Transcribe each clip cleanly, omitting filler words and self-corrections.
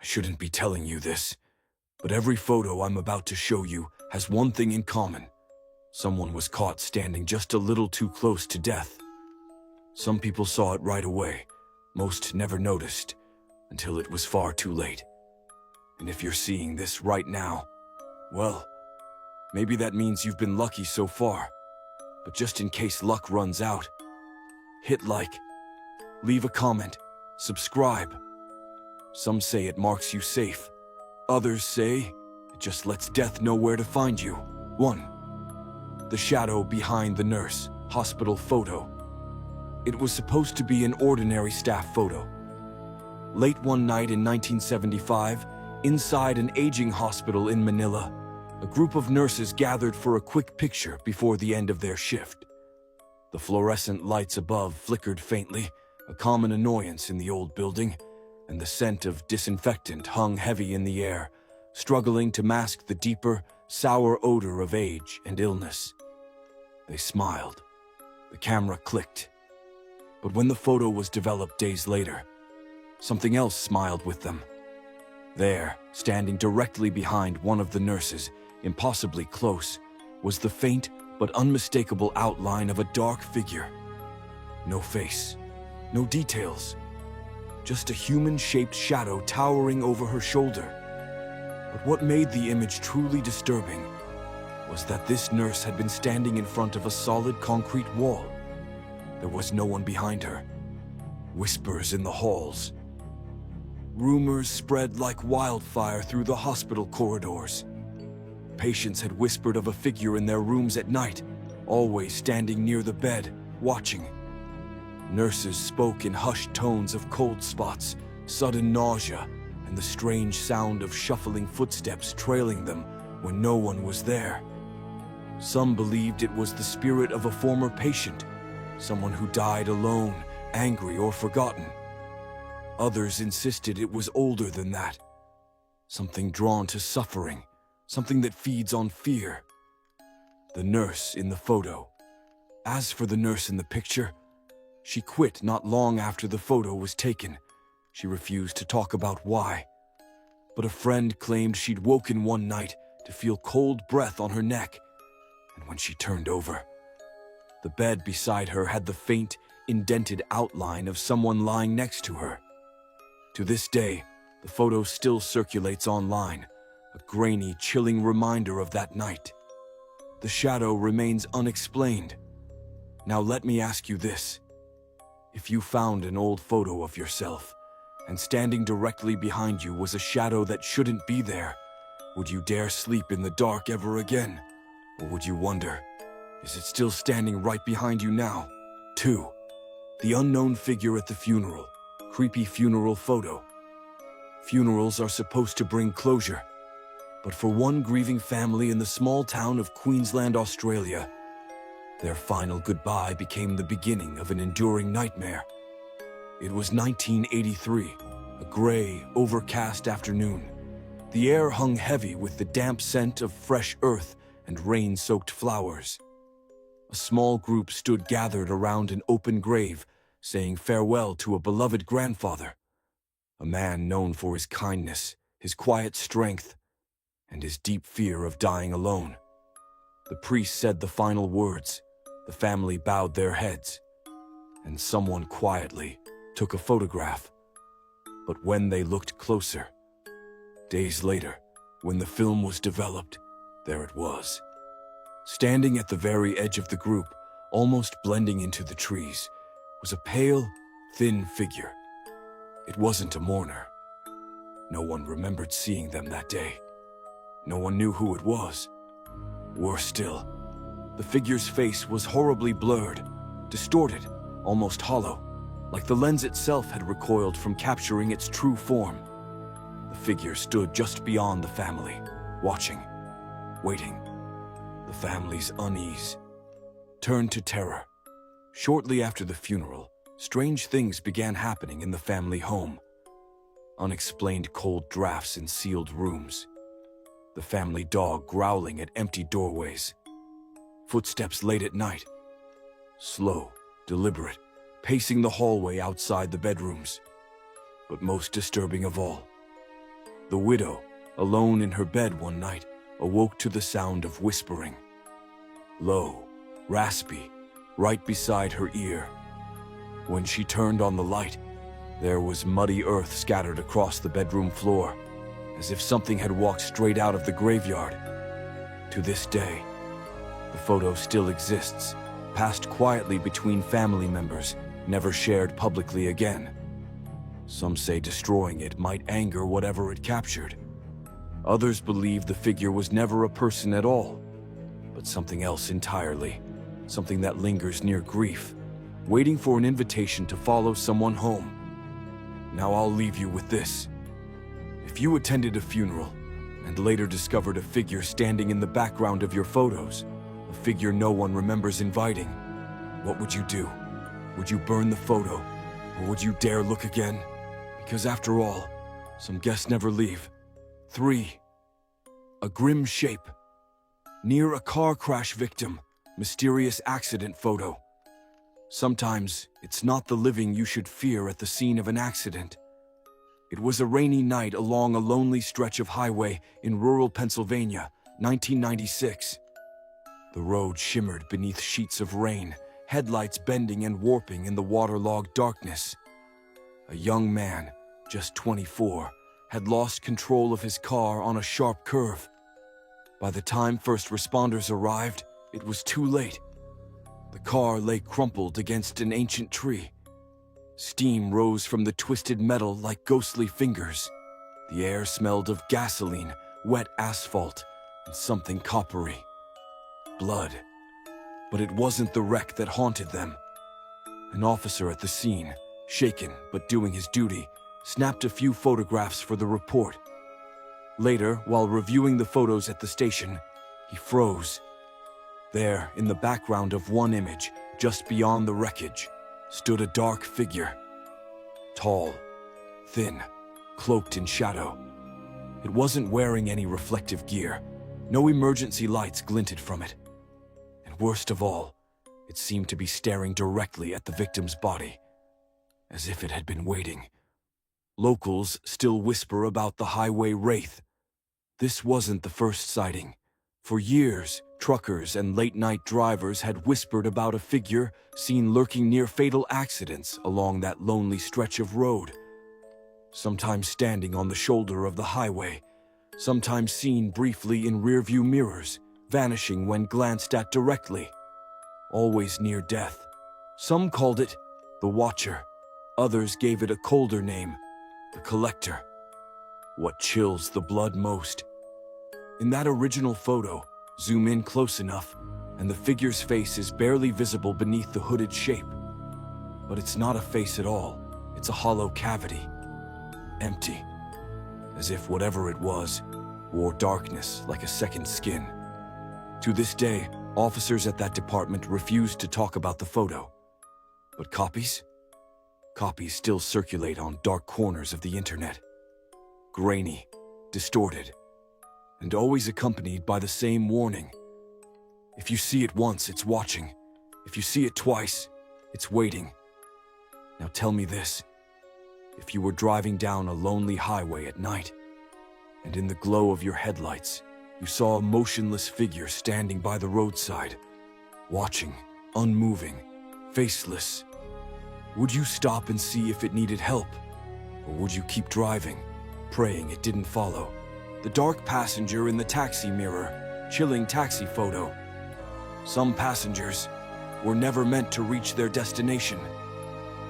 I shouldn't be telling you this, but every photo I'm about to show you has one thing in common. Someone was caught standing just a little too close to death. Some people saw it right away. Most never noticed until it was far too late. And if you're seeing this right now, well, maybe that means you've been lucky so far. But just in case luck runs out, hit like, leave a comment, subscribe. Some say it marks you safe. Others say it just lets death know where to find you. 1. The shadow behind the nurse, hospital photo. It was supposed to be an ordinary staff photo. Late one night in 1975, inside an aging hospital in Manila, a group of nurses gathered for a quick picture before the end of their shift. The fluorescent lights above flickered faintly, a common annoyance in the old building, and the scent of disinfectant hung heavy in the air, struggling to mask the deeper, sour odor of age and illness. They smiled. The camera clicked. But when the photo was developed days later, something else smiled with them. There, standing directly behind one of the nurses, impossibly close, was the faint but unmistakable outline of a dark figure. No face, no details, just a human-shaped shadow towering over her shoulder. But what made the image truly disturbing was that this nurse had been standing in front of a solid concrete wall. There was no one behind her. Whispers in the halls. Rumors spread like wildfire through the hospital corridors. Patients had whispered of a figure in their rooms at night, always standing near the bed, watching. Nurses spoke in hushed tones of cold spots, sudden nausea, and the strange sound of shuffling footsteps trailing them when no one was there. Some believed it was the spirit of a former patient, someone who died alone, angry, or forgotten. Others insisted it was older than that, something drawn to suffering, something that feeds on fear. The nurse in the photo. As for the nurse in the picture, she quit not long after the photo was taken. She refused to talk about why. But a friend claimed she'd woken one night to feel cold breath on her neck, and when she turned over, the bed beside her had the faint, indented outline of someone lying next to her. To this day, the photo still circulates online, a grainy, chilling reminder of that night. The shadow remains unexplained. Now let me ask you this. If you found an old photo of yourself, and standing directly behind you was a shadow that shouldn't be there, would you dare sleep in the dark ever again? Or would you wonder, is it still standing right behind you now? 2. The unknown figure at the funeral. Creepy funeral photo. Funerals are supposed to bring closure, but for one grieving family in the small town of Queensland, Australia, their final goodbye became the beginning of an enduring nightmare. It was 1983, a gray, overcast afternoon. The air hung heavy with the damp scent of fresh earth and rain-soaked flowers. A small group stood gathered around an open grave, saying farewell to a beloved grandfather, a man known for his kindness, his quiet strength, and his deep fear of dying alone. The priest said the final words, the family bowed their heads, and someone quietly took a photograph. But when they looked closer, days later, when the film was developed, there it was. Standing at the very edge of the group, almost blending into the trees, was a pale, thin figure. It wasn't a mourner. No one remembered seeing them that day. No one knew who it was. Worse still, the figure's face was horribly blurred, distorted, almost hollow, like the lens itself had recoiled from capturing its true form. The figure stood just beyond the family, watching, waiting. The family's unease turned to terror. Shortly after the funeral, strange things began happening in the family home. Unexplained cold drafts in sealed rooms. The family dog growling at empty doorways. Footsteps late at night. Slow, deliberate, pacing the hallway outside the bedrooms. But most disturbing of all, The widow, alone in her bed one night, awoke to the sound of whispering. Low, raspy, right beside her ear. When she turned on the light, there was muddy earth scattered across the bedroom floor, as if something had walked straight out of the graveyard. To this day, the photo still exists, passed quietly between family members, never shared publicly again. Some say destroying it might anger whatever it captured. Others believe the figure was never a person at all, but something else entirely, something that lingers near grief, waiting for an invitation to follow someone home. Now I'll leave you with this. If you attended a funeral and later discovered a figure standing in the background of your photos, a figure no one remembers inviting, what would you do? Would you burn the photo, or would you dare look again? Because after all, some guests never leave. 3. A grim shape. Near a car crash victim, mysterious accident photo. Sometimes it's not the living you should fear at the scene of an accident. It was a rainy night along a lonely stretch of highway in rural Pennsylvania, 1996. The road shimmered beneath sheets of rain, headlights bending and warping in the waterlogged darkness. A young man, just 24, had lost control of his car on a sharp curve. By the time first responders arrived, it was too late. The car lay crumpled against an ancient tree. Steam rose from the twisted metal like ghostly fingers. The air smelled of gasoline, wet asphalt, and something coppery. Blood. But it wasn't the wreck that haunted them. An officer at the scene, shaken but doing his duty, snapped a few photographs for the report. Later, while reviewing the photos at the station, he froze. There, in the background of one image, just beyond the wreckage, stood a dark figure. Tall, thin, cloaked in shadow. It wasn't wearing any reflective gear. No emergency lights glinted from it. And worst of all, it seemed to be staring directly at the victim's body, as if it had been waiting. Locals still whisper about the highway wraith. This wasn't the first sighting. For years, truckers and late-night drivers had whispered about a figure seen lurking near fatal accidents along that lonely stretch of road. Sometimes standing on the shoulder of the highway, sometimes seen briefly in rearview mirrors, vanishing when glanced at directly. Always near death. Some called it the Watcher. Others gave it a colder name, the Collector. What chills the blood most? In that original photo, zoom in close enough, and the figure's face is barely visible beneath the hooded shape. But it's not a face at all. It's a hollow cavity. Empty. As if whatever it was wore darkness like a second skin. To this day, officers at that department refuse to talk about the photo. But copies? Copies still circulate on dark corners of the internet. Grainy, distorted, and always accompanied by the same warning. If you see it once, it's watching. If you see it twice, it's waiting. Now tell me this. If you were driving down a lonely highway at night, and in the glow of your headlights, you saw a motionless figure standing by the roadside, watching, unmoving, faceless, would you stop and see if it needed help? Or would you keep driving, praying it didn't follow? The dark passenger in the taxi mirror, chilling taxi photo. Some passengers were never meant to reach their destination.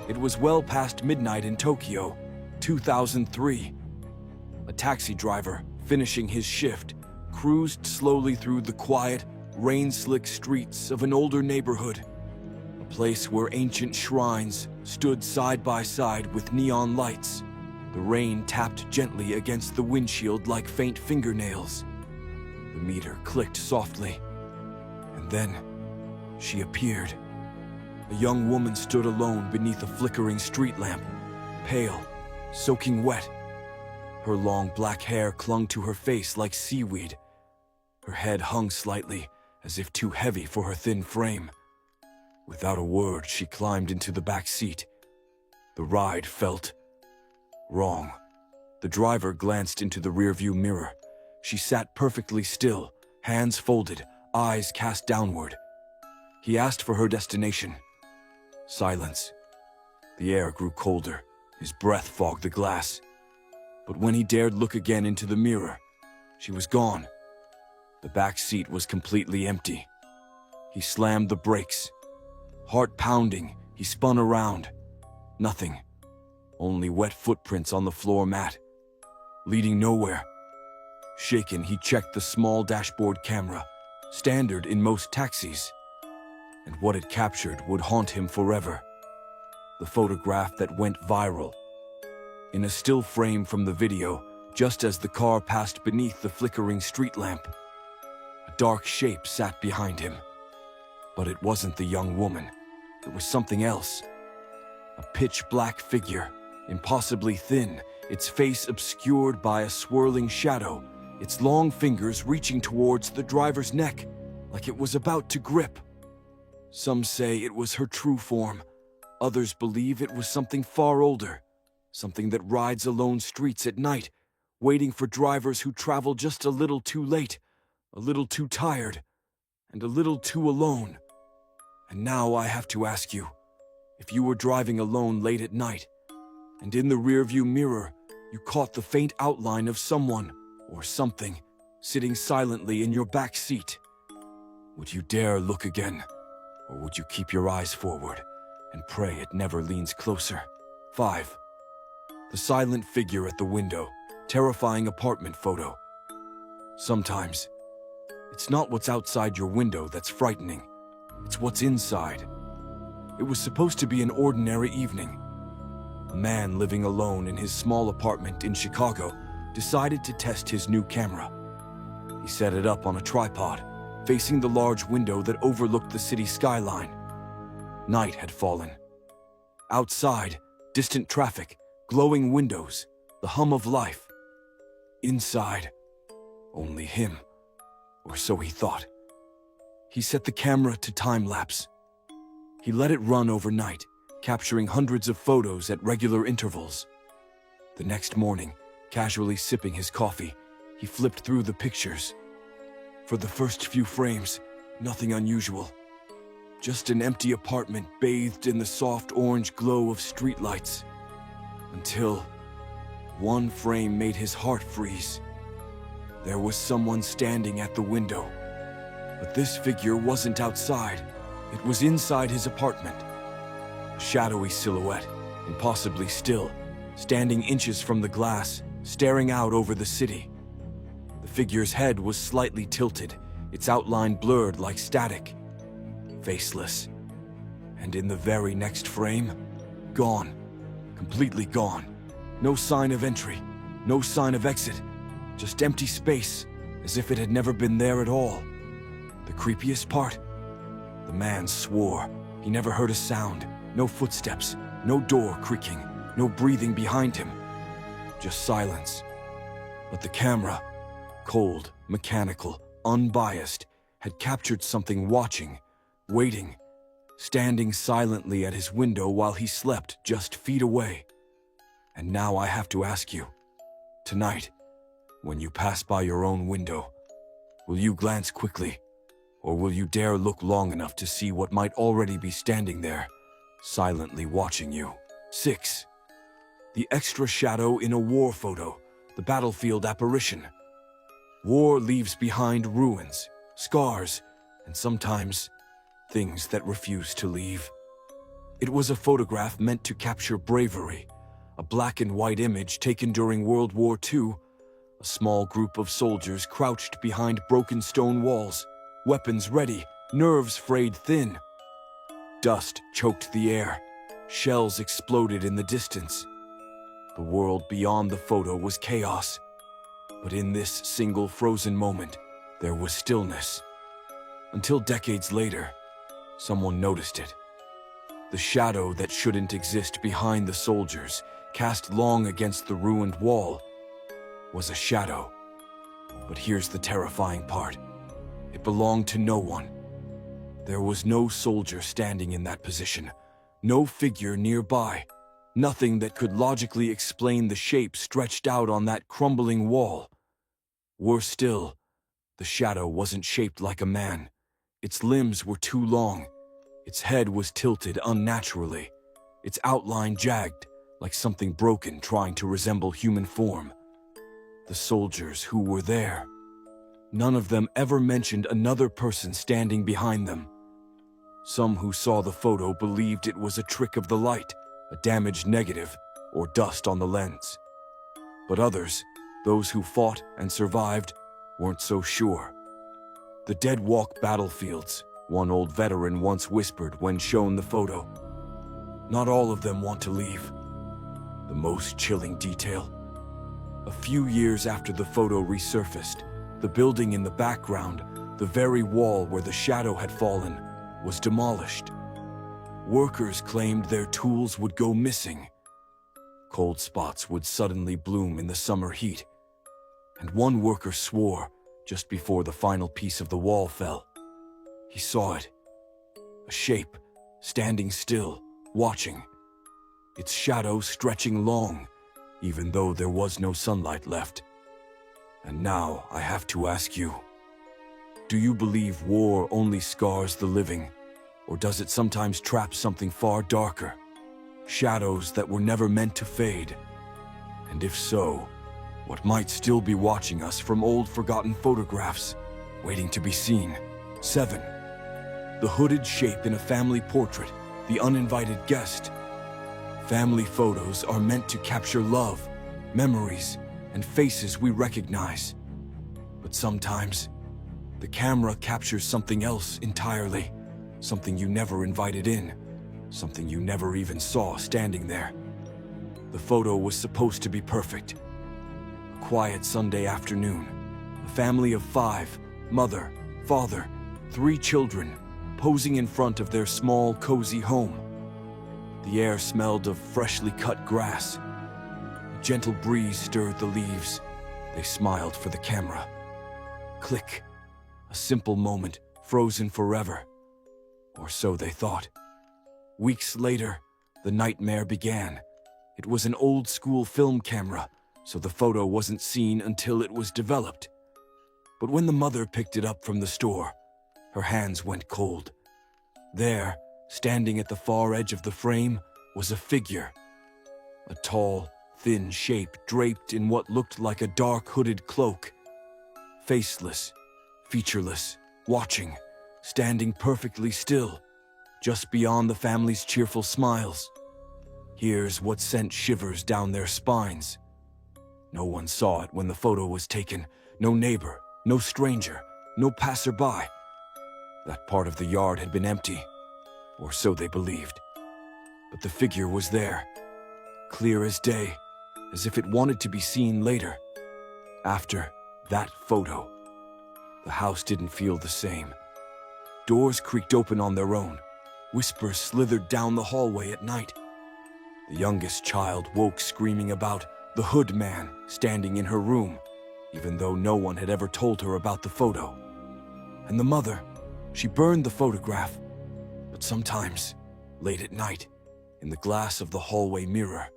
It was well past midnight in Tokyo, 2003. A taxi driver, finishing his shift, cruised slowly through the quiet, rain-slick streets of an older neighborhood. A place where ancient shrines stood side by side with neon lights. The rain tapped gently against the windshield like faint fingernails. The meter clicked softly. And then, she appeared. A young woman stood alone beneath a flickering street lamp, pale, soaking wet. Her long black hair clung to her face like seaweed. Her head hung slightly, as if too heavy for her thin frame. Without a word, she climbed into the back seat. The ride felt wrong. The driver glanced into the rearview mirror. She sat perfectly still, hands folded, eyes cast downward. He asked for her destination. Silence. The air grew colder. His breath fogged the glass. But when he dared look again into the mirror, she was gone. The back seat was completely empty. He slammed the brakes. Heart pounding, he spun around. Nothing. Only wet footprints on the floor mat, leading nowhere. Shaken, he checked the small dashboard camera, standard in most taxis. And what it captured would haunt him forever. The photograph that went viral. In a still frame from the video, just as the car passed beneath the flickering street lamp, a dark shape sat behind him. But it wasn't the young woman. It was something else. A pitch-black figure, impossibly thin, its face obscured by a swirling shadow, its long fingers reaching towards the driver's neck, like it was about to grip. Some say it was her true form. Others believe it was something far older, something that rides alone streets at night, waiting for drivers who travel just a little too late, a little too tired, and a little too alone. And now I have to ask you, if you were driving alone late at night, and in the rearview mirror you caught the faint outline of someone or something sitting silently in your back seat, would you dare look again, or would you keep your eyes forward and pray it never leans closer? 5. The silent figure at the window, terrifying apartment photo. Sometimes, it's not what's outside your window that's frightening, it's what's inside. It was supposed to be an ordinary evening. A man living alone in his small apartment in Chicago decided to test his new camera. He set it up on a tripod, facing the large window that overlooked the city skyline. Night had fallen. Outside, distant traffic, glowing windows, the hum of life. Inside, only him, or so he thought. He set the camera to time-lapse. He let it run overnight, capturing hundreds of photos at regular intervals. The next morning, casually sipping his coffee, he flipped through the pictures. For the first few frames, nothing unusual. Just an empty apartment bathed in the soft orange glow of streetlights. Until one frame made his heart freeze. There was someone standing at the window. But this figure wasn't outside. It was inside his apartment. A shadowy silhouette, impossibly still, standing inches from the glass, staring out over the city. The figure's head was slightly tilted, its outline blurred like static. Faceless. And in the very next frame, gone. Completely gone. No sign of entry, no sign of exit. Just empty space, as if it had never been there at all. The creepiest part? The man swore. He never heard a sound, no footsteps, no door creaking, no breathing behind him. Just silence. But the camera, cold, mechanical, unbiased, had captured something watching, waiting, standing silently at his window while he slept just feet away. And now I have to ask you, tonight, when you pass by your own window, will you glance quickly? Or will you dare look long enough to see what might already be standing there, silently watching you? 6. The extra shadow in a war photo, the battlefield apparition. War leaves behind ruins, scars, and sometimes things that refuse to leave. It was a photograph meant to capture bravery, a black and white image taken during World War II, a small group of soldiers crouched behind broken stone walls, weapons ready, nerves frayed thin. Dust choked the air. Shells exploded in the distance. The world beyond the photo was chaos. But in this single frozen moment, there was stillness. Until decades later, someone noticed it. The shadow that shouldn't exist behind the soldiers, cast long against the ruined wall, was a shadow. But here's the terrifying part. It belonged to no one. There was no soldier standing in that position, no figure nearby, Nothing that could logically explain the shape stretched out on that crumbling wall. Worse still, the shadow wasn't shaped like a man. Its limbs were too long. Its head was tilted unnaturally. Its outline jagged, like something broken trying to resemble human form. The soldiers who were there, none of them ever mentioned another person standing behind them. Some who saw the photo believed it was a trick of the light, a damaged negative, or dust on the lens. But others, those who fought and survived, weren't so sure. The dead walk battlefields, one old veteran once whispered when shown the photo. Not all of them want to leave. The most chilling detail: a few years after the photo resurfaced, the building in the background, the very wall where the shadow had fallen, was demolished. Workers claimed their tools would go missing. Cold spots would suddenly bloom in the summer heat. And one worker swore, just before the final piece of the wall fell, he saw it. A shape, standing still, watching. Its shadow stretching long, even though there was no sunlight left. And now I have to ask you, do you believe war only scars the living, or does it sometimes trap something far darker? Shadows that were never meant to fade? And if so, what might still be watching us from old forgotten photographs, waiting to be seen? 7. The hooded shape in a family portrait, the uninvited guest. Family photos are meant to capture love, memories, and faces we recognize. But sometimes, the camera captures something else entirely, something you never invited in, something you never even saw standing there. The photo was supposed to be perfect. A quiet Sunday afternoon, a family of 5, mother, father, 3 children, posing in front of their small, cozy home. The air smelled of freshly cut grass. A gentle breeze stirred the leaves. They smiled for the camera. Click. A simple moment, frozen forever. Or so they thought. Weeks later, the nightmare began. It was an old-school film camera, so the photo wasn't seen until it was developed. But when the mother picked it up from the store, her hands went cold. There, standing at the far edge of the frame, was a figure. A tall, thin shape draped in what looked like a dark hooded cloak. Faceless, featureless, watching, standing perfectly still, just beyond the family's cheerful smiles. Here's what sent shivers down their spines. No one saw it when the photo was taken. No neighbor, no stranger, no passerby. That part of the yard had been empty, or so they believed. But the figure was there, clear as day, as if it wanted to be seen later. After that photo, the house didn't feel the same. Doors creaked open on their own. Whispers slithered down the hallway at night. The youngest child woke screaming about the hood man standing in her room, even though no one had ever told her about the photo. And the mother, she burned the photograph. But sometimes, late at night, in the glass of the hallway mirror,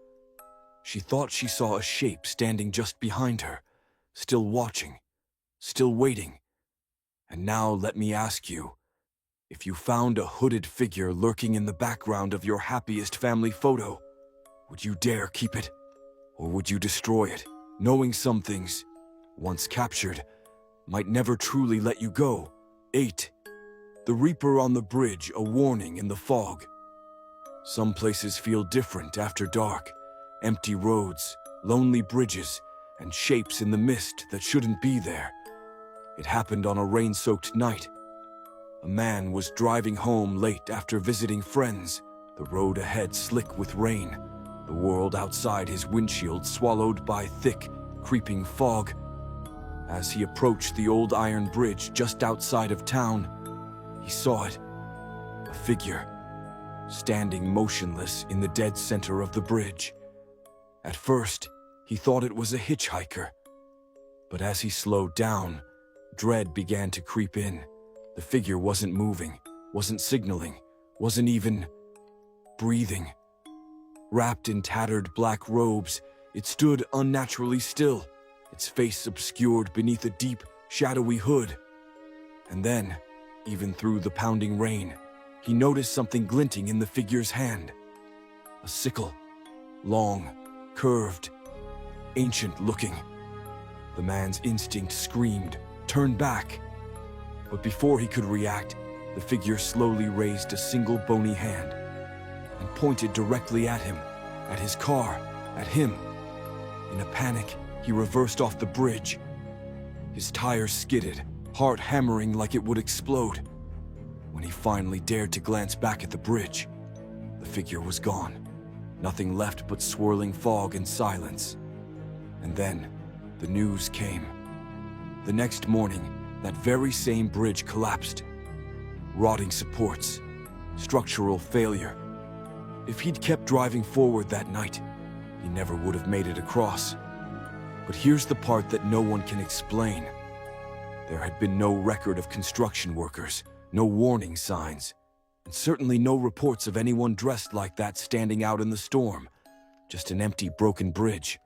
she thought she saw a shape standing just behind her, still watching, still waiting. And now let me ask you, if you found a hooded figure lurking in the background of your happiest family photo, would you dare keep it? Or would you destroy it, knowing some things, once captured, might never truly let you go? 8. The Reaper on the bridge, a warning in the fog. Some places feel different after dark. Empty roads, lonely bridges, and shapes in the mist that shouldn't be there. It happened on a rain-soaked night. A man was driving home late after visiting friends, the road ahead slick with rain, the world outside his windshield swallowed by thick, creeping fog. As he approached the old iron bridge just outside of town, he saw it, a figure, standing motionless in the dead center of the bridge. At first, he thought it was a hitchhiker, but as he slowed down, dread began to creep in. The figure wasn't moving, wasn't signaling, wasn't even breathing. Wrapped in tattered black robes, it stood unnaturally still, its face obscured beneath a deep, shadowy hood. And then, even through the pounding rain, he noticed something glinting in the figure's hand. A sickle, long, curved, ancient-looking. The man's instinct screamed, "Turn back!" But before he could react, the figure slowly raised a single bony hand and pointed directly at him, at his car, at him. In a panic, he reversed off the bridge. His tires skidded, heart hammering like it would explode. When he finally dared to glance back at the bridge, the figure was gone. Nothing left but swirling fog and silence. And then, the news came. The next morning, that very same bridge collapsed. Rotting supports, structural failure. If he'd kept driving forward that night, he never would have made it across. But here's the part that no one can explain. There had been no record of construction workers, no warning signs, and certainly no reports of anyone dressed like that standing out in the storm. Just an empty, broken bridge.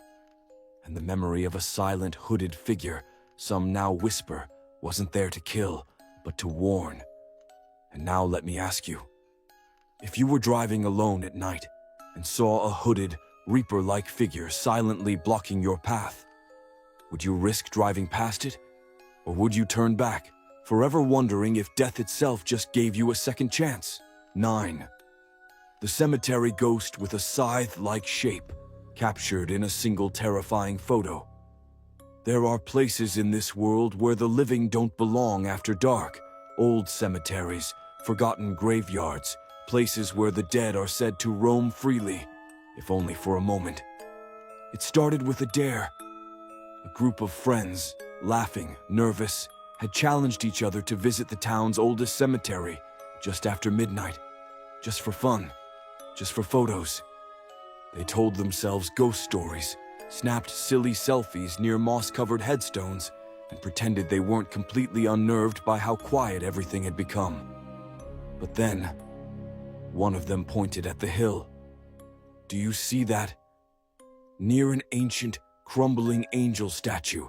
And the memory of a silent, hooded figure, some now whisper, wasn't there to kill, but to warn. And now let me ask you, if you were driving alone at night and saw a hooded, reaper-like figure silently blocking your path, would you risk driving past it? Or would you turn back, forever wondering if death itself just gave you a second chance? 9. The cemetery ghost with a scythe-like shape, captured in a single terrifying photo. There are places in this world where the living don't belong after dark. Old cemeteries, forgotten graveyards, places where the dead are said to roam freely, if only for a moment. It started with a dare. A group of friends, laughing, nervous, had challenged each other to visit the town's oldest cemetery just after midnight. Just for fun, just for photos. They told themselves ghost stories, snapped silly selfies near moss-covered headstones, and pretended they weren't completely unnerved by how quiet everything had become. But then, one of them pointed at the hill. Do you see that? Near an ancient, crumbling angel statue,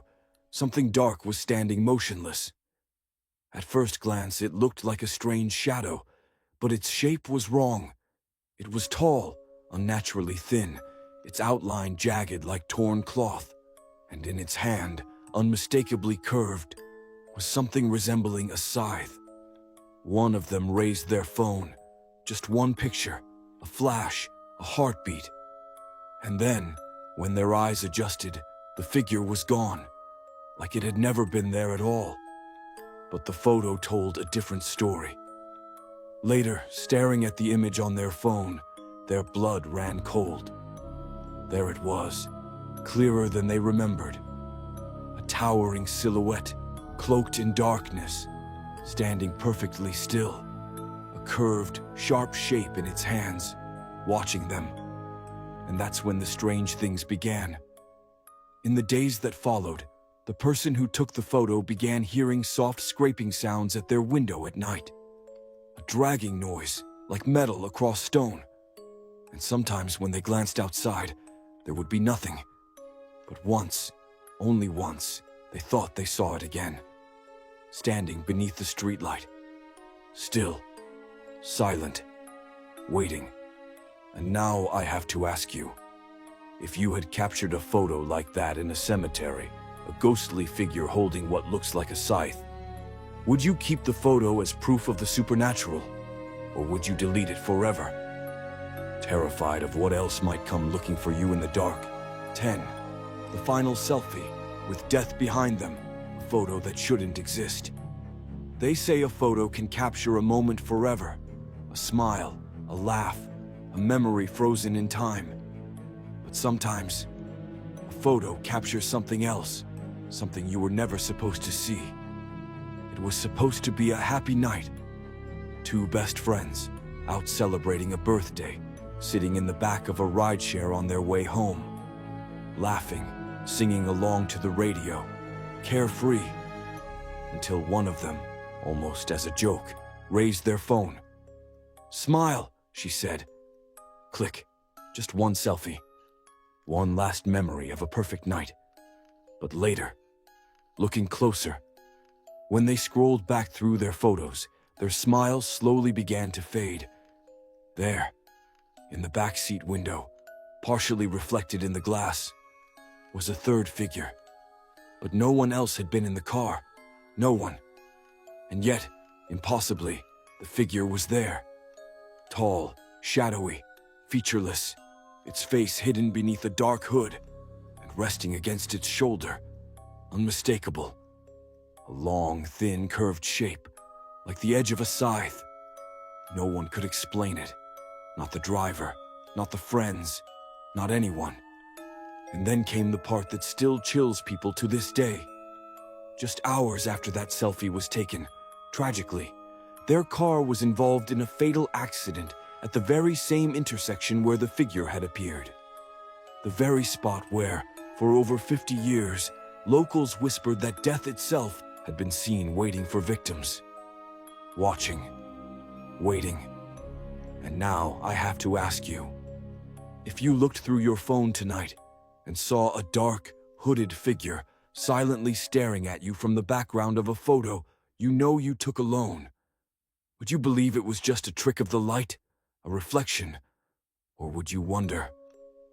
something dark was standing motionless. At first glance, it looked like a strange shadow, but its shape was wrong. It was tall, unnaturally thin, its outline jagged like torn cloth, and in its hand, unmistakably curved, was something resembling a scythe. One of them raised their phone, just one picture, a flash, a heartbeat. And then, when their eyes adjusted, the figure was gone, like it had never been there at all. But the photo told a different story. Later, staring at the image on their phone, their blood ran cold. There it was, clearer than they remembered. A towering silhouette, cloaked in darkness, standing perfectly still. A curved, sharp shape in its hands, watching them. And that's when the strange things began. In the days that followed, the person who took the photo began hearing soft scraping sounds at their window at night. A dragging noise, like metal across stone. And sometimes when they glanced outside, there would be nothing. But once, only once, they thought they saw it again. Standing beneath the streetlight. Still, silent, waiting. And now I have to ask you, if you had captured a photo like that in a cemetery, a ghostly figure holding what looks like a scythe, would you keep the photo as proof of the supernatural, or would you delete it forever? Terrified of what else might come looking for you in the dark. 10. The final selfie, with death behind them, a photo that shouldn't exist. They say a photo can capture a moment forever, a smile, a laugh, a memory frozen in time. But sometimes, a photo captures something else, something you were never supposed to see. It was supposed to be a happy night. Two best friends, out celebrating a birthday, sitting in the back of a rideshare on their way home, laughing, singing along to the radio, carefree, until one of them, almost as a joke, raised their phone. "Smile," she said. Click. Just one selfie. One last memory of a perfect night. But later, looking closer, when they scrolled back through their photos, their smiles slowly began to fade. There, in the backseat window, partially reflected in the glass, was a third figure. But no one else had been in the car. No one. And yet, impossibly, the figure was there. Tall, shadowy, featureless, its face hidden beneath a dark hood, and resting against its shoulder, unmistakable. A long, thin, curved shape, like the edge of a scythe. No one could explain it. Not the driver, not the friends, not anyone. And then came the part that still chills people to this day. Just hours after that selfie was taken, tragically, their car was involved in a fatal accident at the very same intersection where the figure had appeared. The very spot where, for over 50 years, locals whispered that death itself had been seen waiting for victims. Watching. Waiting. And now I have to ask you, if you looked through your phone tonight and saw a dark, hooded figure silently staring at you from the background of a photo you know you took alone, would you believe it was just a trick of the light, a reflection? Or would you wonder,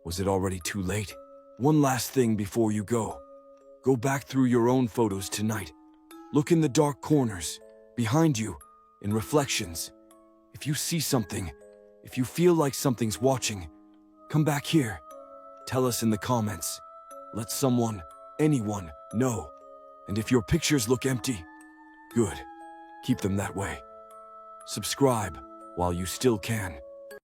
was it already too late? One last thing before you go. Go back through your own photos tonight. Look in the dark corners, behind you, in reflections. If you see something, if you feel like something's watching, come back here. Tell us in the comments. Let someone, anyone, know. And if your pictures look empty, good. Keep them that way. Subscribe while you still can.